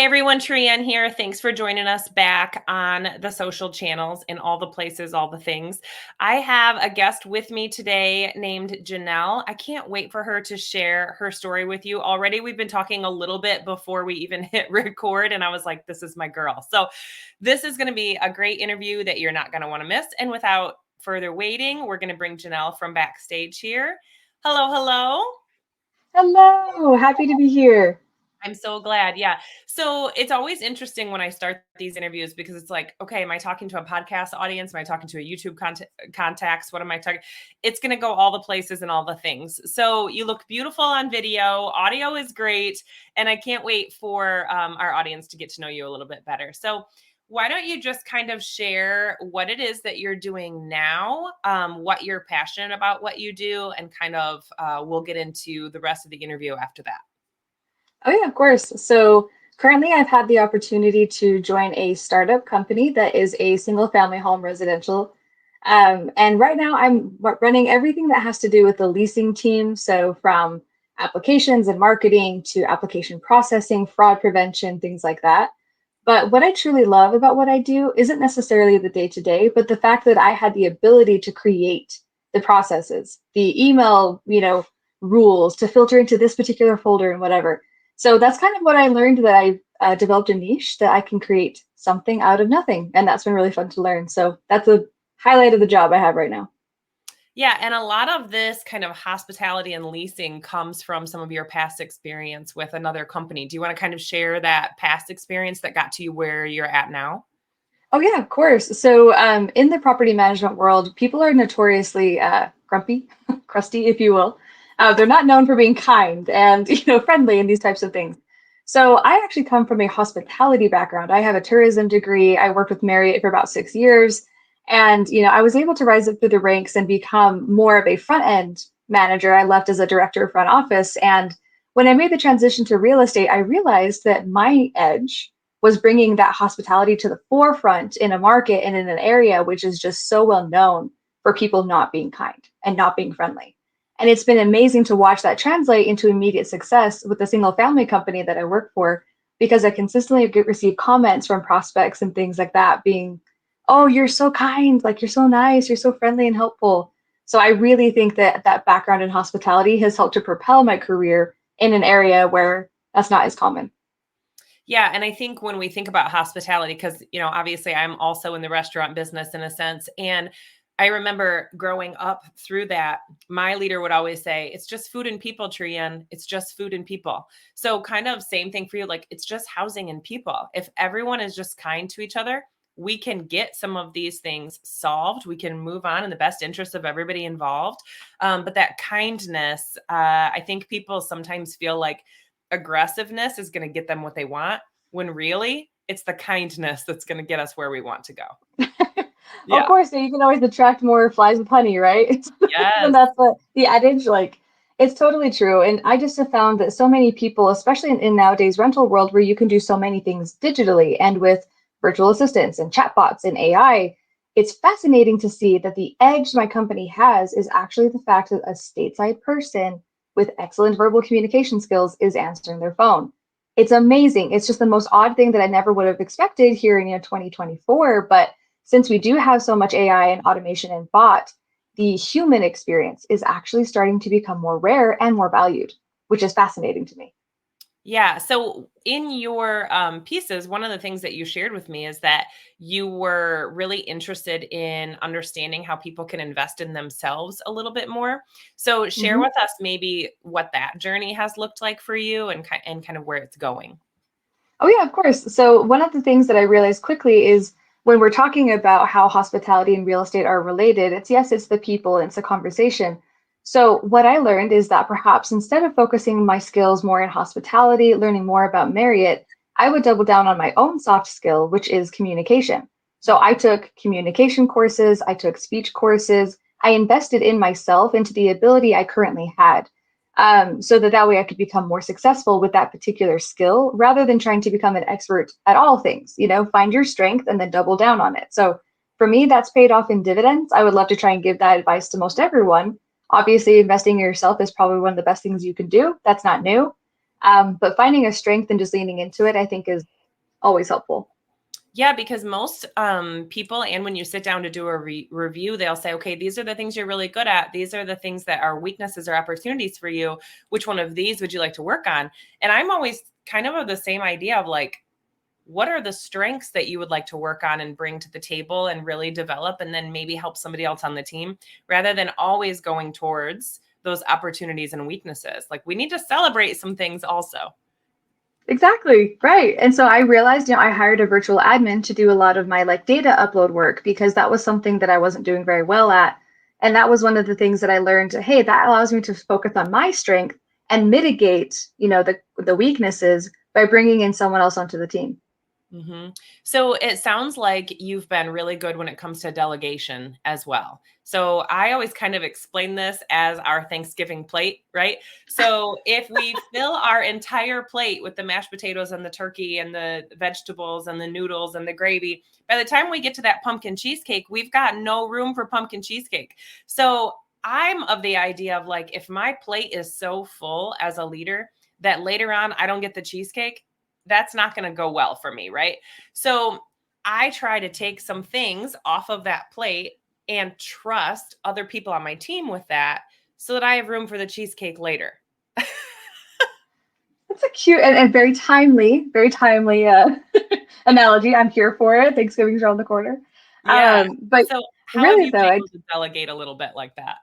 everyone, Trienne here. Thanks for joining us back on the social channels and all the places, all the things. I have a guest with me today named Janell. I can't wait for her to share her story with you. Already, we've been talking a little bit before we even hit record, and I was like, this is my girl. So this is going to be a great interview that you're not going to want to miss. And without further waiting, we're going to bring Janell from backstage here. Hello, hello. Hello, happy to be here. I'm so glad. Yeah. So it's always interesting when I start these interviews because it's like, okay, am I talking to a podcast audience? Am I talking to a YouTube contacts? What am I talking? It's going to go all the places and all the things. So you look beautiful on video. Audio is great. And I can't wait for our audience to get to know you a little bit better. So why don't you just kind of share what it is that you're doing now, what you're passionate about, what you do, and kind of we'll get into the rest of the interview after that. Oh, yeah, of course. So currently, I've had the opportunity to join a startup company that is a single family home residential. And right now, I'm running everything that has to do with the leasing team. So from applications and marketing to application processing, fraud prevention, things like that. But what I truly love about what I do isn't necessarily the day to day, but the fact that I had the ability to create the processes, the email, rules to filter into this particular folder and whatever. So that's kind of what I learned, that I developed a niche that I can create something out of nothing. And that's been really fun to learn. So that's a highlight of the job I have right now. Yeah, and a lot of this kind of hospitality and leasing comes from some of your past experience with another company. Do you want to kind of share that past experience that got to you where you're at now? Oh, yeah, of course. So in the property management world, people are notoriously grumpy, crusty, if you will. They're not known for being kind and friendly and these types of things. So I actually come from a hospitality background. I have a tourism degree. I worked with Marriott for about 6 years, and I was able to rise up through the ranks and become more of a front end manager. I left as a director of front office, and when I made the transition to real estate, I realized that my edge was bringing that hospitality to the forefront in a market and in an area which is just so well known for people not being kind and not being friendly. And it's been amazing to watch that translate into immediate success with the single family company that I work for, because I consistently receive comments from prospects and things like that being, oh, you're so kind, like you're so nice, you're so friendly and helpful. So I really think that that background in hospitality has helped to propel my career in an area where that's not as common. Yeah, and I think when we think about hospitality, because, obviously I'm also in the restaurant business in a sense, and I remember growing up through that, my leader would always say, it's just food and people, Trienne. It's just food and people. So kind of same thing for you. Like, it's just housing and people. If everyone is just kind to each other, we can get some of these things solved. We can move on in the best interest of everybody involved. But that kindness, I think people sometimes feel like aggressiveness is going to get them what they want, when really it's the kindness that's going to get us where we want to go. Of Yeah. course, you can always attract more flies with honey, right? And Yes. that's the adage. Like, it's totally true. And I just have found that so many people, especially in nowadays rental world, where you can do so many things digitally and with virtual assistants and chatbots and AI, it's fascinating to see that the edge my company has is actually the fact that a stateside person with excellent verbal communication skills is answering their phone. It's amazing. It's just the most odd thing that I never would have expected here in 2024. But since we do have so much AI and automation and bot, the human experience is actually starting to become more rare and more valued, which is fascinating to me. Yeah. So in your pieces, one of the things that you shared with me is that you were really interested in understanding how people can invest in themselves a little bit more. So share Mhm. with us maybe what that journey has looked like for you, and kind of where it's going. Oh, yeah, of course. So, one of the things that I realized quickly is when we're talking about how hospitality and real estate are related, it's yes, it's the people, it's a conversation. So, what I learned is that perhaps instead of focusing my skills more in hospitality, learning more about Marriott, I would double down on my own soft skill, which is communication. So, I took communication courses, I took speech courses, I invested in myself, into the ability I currently had, so that way I could become more successful with that particular skill rather than trying to become an expert at all things. Find your strength and then double down on it. So for me, that's paid off in dividends. I would love to try and give that advice to most everyone. Obviously, investing in yourself is probably one of the best things you can do. That's not new. But finding a strength and just leaning into it, I think, is always helpful. Yeah, because most people, and when you sit down to do a review, they'll say, okay, these are the things you're really good at. These are the things that are weaknesses or opportunities for you. Which one of these would you like to work on? And I'm always kind of the same idea of like, what are the strengths that you would like to work on and bring to the table and really develop, and then maybe help somebody else on the team, rather than always going towards those opportunities and weaknesses. Like, we need to celebrate some things also. Exactly. Right. And so I realized, I hired a virtual admin to do a lot of my like data upload work because that was something that I wasn't doing very well at. And that was one of the things that I learned, hey, that allows me to focus on my strength and mitigate, the weaknesses by bringing in someone else onto the team. Mm-hmm. So it sounds like you've been really good when it comes to delegation as well. So I always kind of explain this as our Thanksgiving plate, right? So if we fill our entire plate with the mashed potatoes and the turkey and the vegetables and the noodles and the gravy, by the time we get to that pumpkin cheesecake, we've got no room for pumpkin cheesecake. So I'm of the idea of like, if my plate is so full as a leader that later on I don't get the cheesecake, that's not going to go well for me, right? So I try to take some things off of that plate and trust other people on my team with that so that I have room for the cheesecake later. That's a cute and very timely analogy. I'm here for it. Thanksgiving's around the corner. Yeah. But So how have really you though, been I able to delegate a little bit like that?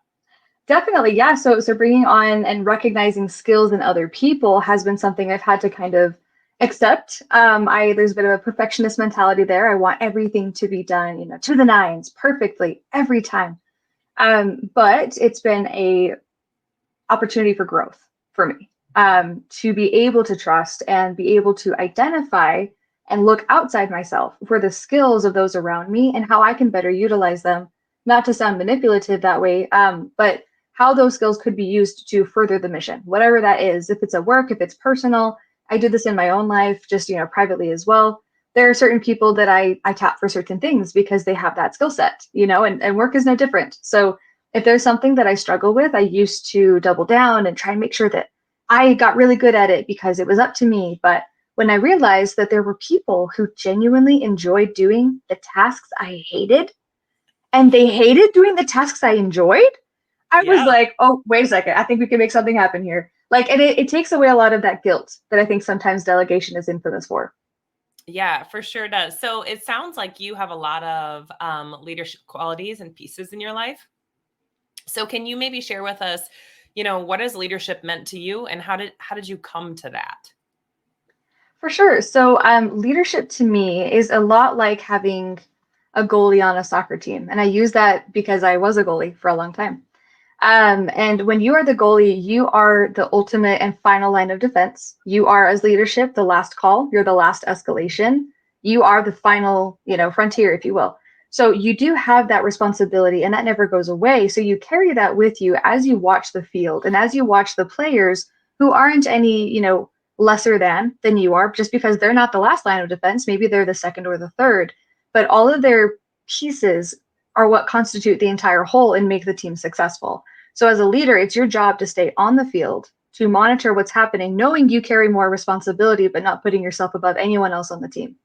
definitely, yeah. So bringing on and recognizing skills in other people has been something I've had to kind of accept. I There's a bit of a perfectionist mentality there. I want everything to be done, to the nines, perfectly every time. But it's been a opportunity for growth for me, to be able to trust and be able to identify and look outside myself for the skills of those around me and how I can better utilize them. Not to sound manipulative that way, but how those skills could be used to further the mission, whatever that is. If it's at work, if it's personal, I do this in my own life, just privately as well. There are certain people that I tap for certain things because they have that skill set, and work is no different. So if there's something that I struggle with, I used to double down and try and make sure that I got really good at it because it was up to me. But when I realized that there were people who genuinely enjoyed doing the tasks I hated, and they hated doing the tasks I enjoyed, I was Yeah. like, oh, wait a second. I think we can make something happen here. Like, and it takes away a lot of that guilt that I think sometimes delegation is infamous for. Yeah, for sure does. So it sounds like you have a lot of leadership qualities and pieces in your life. So can you maybe share with us, what has leadership meant to you, and how did you come to that? For sure. So, leadership to me is a lot like having a goalie on a soccer team. And I use that because I was a goalie for a long time. And when you are the goalie, you are the ultimate and final line of defense. You are, as leadership, the last call. You're the last escalation. You are the final, frontier, if you will. So you do have that responsibility, and that never goes away. So you carry that with you as you watch the field and as you watch the players who aren't any, lesser than you are, just because they're not the last line of defense. Maybe they're the second or the third, but all of their pieces are what constitute the entire whole and make the team successful. So as a leader, it's your job to stay on the field, to monitor what's happening, knowing you carry more responsibility, but not putting yourself above anyone else on the team.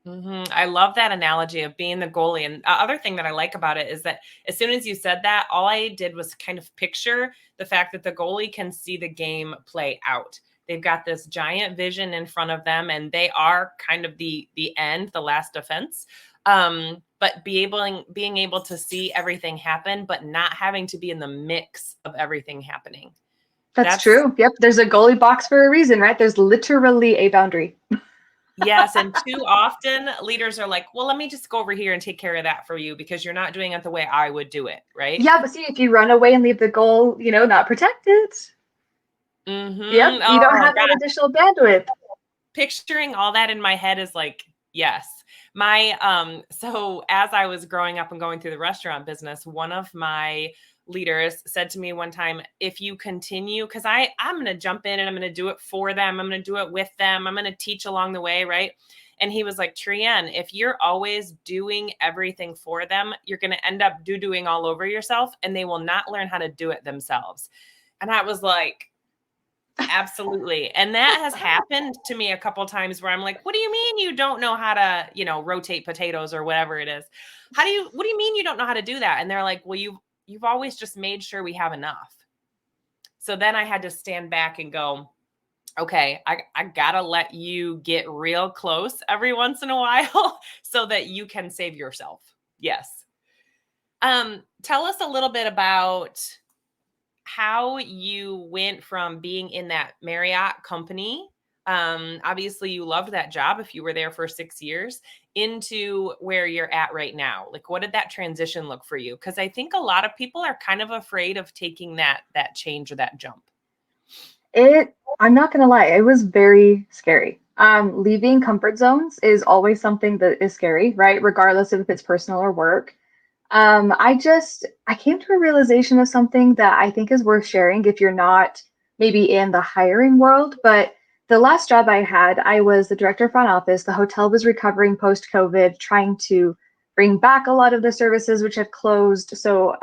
I love that analogy of being the goalie. And the other thing that I like about it is that as soon as you said that, all I did was kind of picture the fact that the goalie can see the game play out. They've got this giant vision in front of them, and they are kind of the end, the last defense. But being able to see everything happen, but not having to be in the mix of everything happening. That's That's true. Yep. There's a goalie box for a reason, right? There's literally a boundary. Yes, and too often leaders are like, "Well, let me just go over here and take care of that for you because you're not doing it the way I would do it," right? Yeah, but see, if you run away and leave the goal, not protected, yep, you don't Oh have that additional bandwidth. picturing all that in my head is like, yes. My so as I was growing up and going through the restaurant business, one of my leaders said to me one time, if you continue, because I'm going to jump in and I'm going to do it for them, I'm going to do it with them, I'm going to teach along the way, right? And he was like, Trienne, if you're always doing everything for them, you're going to end up doing all over yourself, and they will not learn how to do it themselves. And I was like, Absolutely. And that has happened to me a couple times where I'm like, what do you mean you don't know how to, rotate potatoes or whatever it is? What do you mean you don't know how to do that? And they're like, well, you've always just made sure we have enough. So then I had to stand back and go, okay, I gotta let you get real close every once in a while so that you can save yourself. Yes. Tell us a little bit about how you went from being in that Marriott company. Obviously you loved that job if you were there for 6 years into where you're at right now. Like, what did that transition look for you? Because I think a lot of people are kind of afraid of taking that change or that jump. I'm not gonna lie, it was very scary. Leaving comfort zones is always something that is scary, right? Regardless of if it's personal or work. I came to a realization of something that I think is worth sharing if you're not maybe in the hiring world. But the last job I had, I was the director of front office. The hotel was recovering post COVID, trying to bring back a lot of the services which had closed. So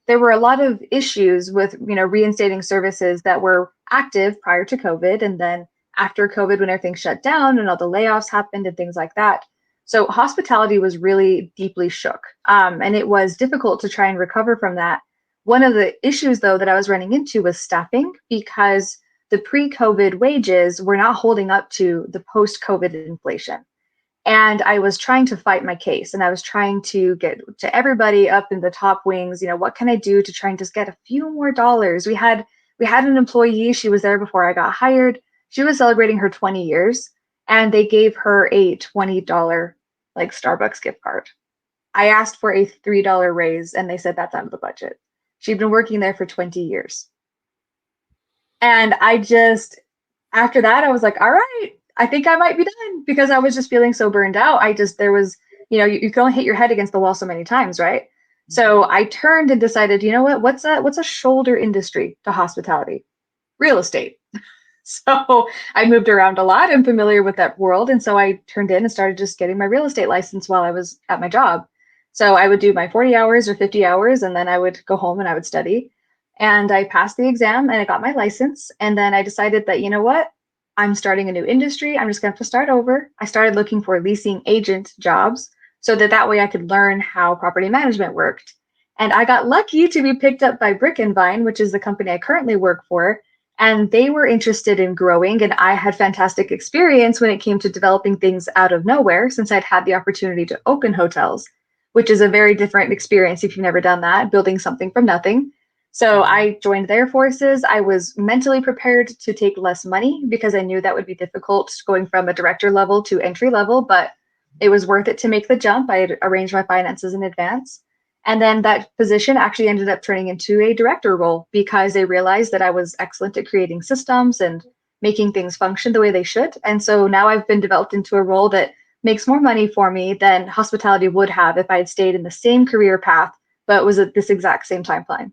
there were a lot of issues with reinstating services that were active prior to COVID, and then after COVID, when everything shut down and all the layoffs happened and things like that. So hospitality was really deeply shook, and it was difficult to try and recover from that. One of the issues, though, that I was running into was staffing because the pre-COVID wages were not holding up to the post-COVID inflation. And I was trying to fight my case, and I was trying to get to everybody up in the top wings. What can I do to try and just get a few more dollars? We had an employee. She was there before I got hired. She was celebrating her 20 years, and they gave her a $20 like Starbucks gift card. I asked for a $3 raise, and they said that's out of the budget. She'd been working there for 20 years. And after that, I was like, all right, I think I might be done because I was just feeling so burned out. There was, you can only hit your head against the wall so many times, right? So I turned and decided, you know what, what's a shoulder industry to hospitality? Real estate. So I moved around a lot. I'm familiar with that world. And so I turned in and started just getting my real estate license while I was at my job. So I would do my 40 hours or 50 hours, and then I would go home and I would study. And I passed the exam and I got my license. And then I decided that, you know what? I'm starting a new industry. I'm just going to have to start over. I started looking for leasing agent jobs so that way I could learn how property management worked. And I got lucky to be picked up by Brick and Vine, which is the company I currently work for, and they were interested in growing, and I had fantastic experience when it came to developing things out of nowhere since I'd had the opportunity to open hotels, which is a very different experience if you've never done that, building something from nothing. So I joined their forces. I was mentally prepared to take less money because I knew that would be difficult going from a director level to entry level, but it was worth it to make the jump. I had arranged my finances in advance. And then that position actually ended up turning into a director role because they realized that I was excellent at creating systems and making things function the way they should. And so now I've been developed into a role that makes more money for me than hospitality would have if I had stayed in the same career path, but was at this exact same timeline.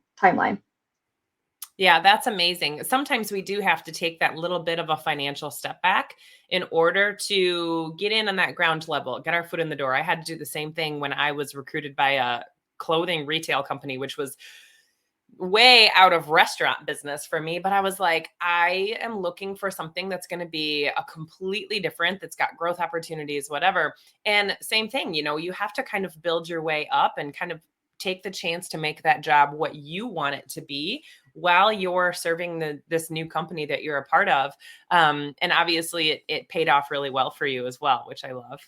Yeah, that's amazing. Sometimes we do have to take that little bit of a financial step back in order to get in on that ground level, get our foot in the door. I had to do the same thing when I was recruited by a clothing retail company, which was way out of restaurant business for me. But I was like, I am looking for something that's going to be a completely different, that's got growth opportunities, whatever. And same thing, you have to kind of build your way up and kind of take the chance to make that job what you want it to be while you're serving this new company that you're a part of. And obviously it paid off really well for you as well, which I love.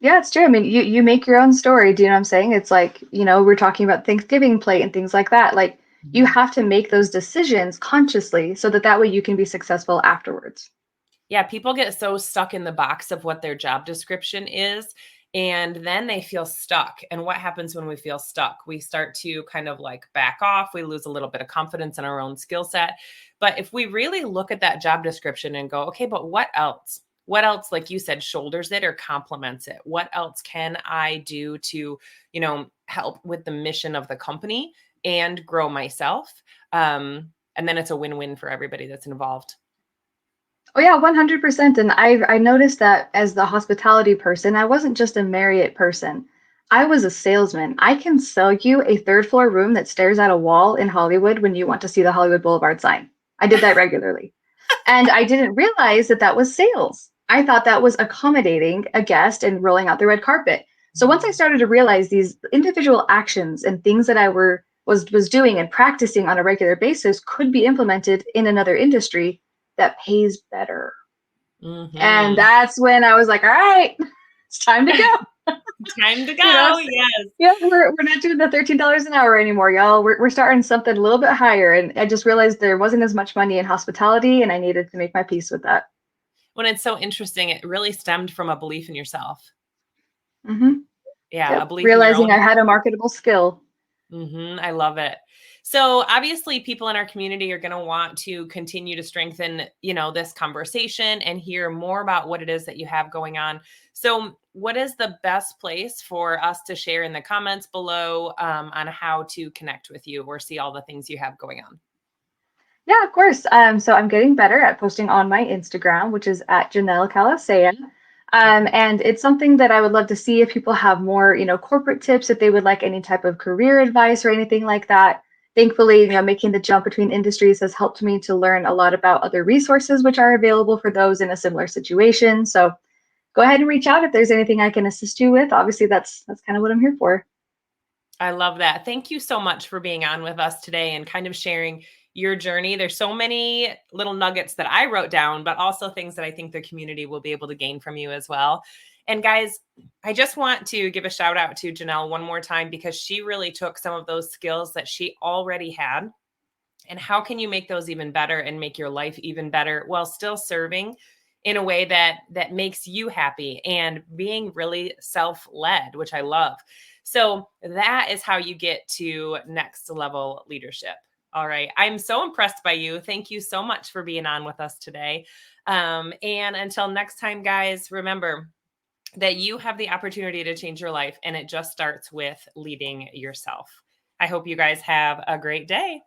Yeah, it's true. I mean, you make your own story. Do you know what I'm saying? It's like, we're talking about Thanksgiving plate and things like that. Like, you have to make those decisions consciously so that way you can be successful afterwards. Yeah, people get so stuck in the box of what their job description is, and then they feel stuck. And what happens when we feel stuck? We start to kind of like back off. We lose a little bit of confidence in our own skill set. But if we really look at that job description and go, okay, but what else? What else, like you said, shoulders it or complements it? What else can I do to, help with the mission of the company and grow myself? And then it's a win-win for everybody that's involved. Oh yeah, 100%. And I noticed that as the hospitality person, I wasn't just a Marriott person. I was a salesman. I can sell you a third floor room that stares at a wall in Hollywood when you want to see the Hollywood Boulevard sign. I did that regularly. And I didn't realize that that was sales. I thought that was accommodating a guest and rolling out the red carpet. So once I started to realize these individual actions and things that I was doing and practicing on a regular basis could be implemented in another industry that pays better. And Mm-hmm. that's when I was like, all right, it's time to go. Time to You know, go. Yes. yeah, we're not doing the $13 an hour anymore, y'all. We're starting something a little bit higher. And I just realized there wasn't as much money in hospitality, and I needed to make my peace with that. When it's so interesting, it really stemmed from a belief in yourself. Mm-hmm. Yeah, a Yep. belief in your Realizing own. I had a marketable skill. I love it. So obviously people in our community are going to want to continue to strengthen, this conversation and hear more about what it is that you have going on. So what is the best place for us to share in the comments below on how to connect with you or see all the things you have going on? Yeah, of course. So I'm getting better at posting on my Instagram, which is at Janell Callisaya. And it's something that I would love to see if people have more, corporate tips, if they would like any type of career advice or anything like that. Thankfully, making the jump between industries has helped me to learn a lot about other resources which are available for those in a similar situation. So go ahead and reach out if there's anything I can assist you with. Obviously, that's kind of what I'm here for. I love that. Thank you so much for being on with us today and kind of sharing your journey. There's so many little nuggets that I wrote down, but also things that I think the community will be able to gain from you as well. And guys, I just want to give a shout out to Janell one more time because she really took some of those skills that she already had. And how can you make those even better and make your life even better while still serving in a way that makes you happy and being really self-led, which I love. So that is how you get to next level leadership. All right. I'm so impressed by you. Thank you so much for being on with us today. And until next time, guys, remember that you have the opportunity to change your life, and it just starts with leading yourself. I hope you guys have a great day.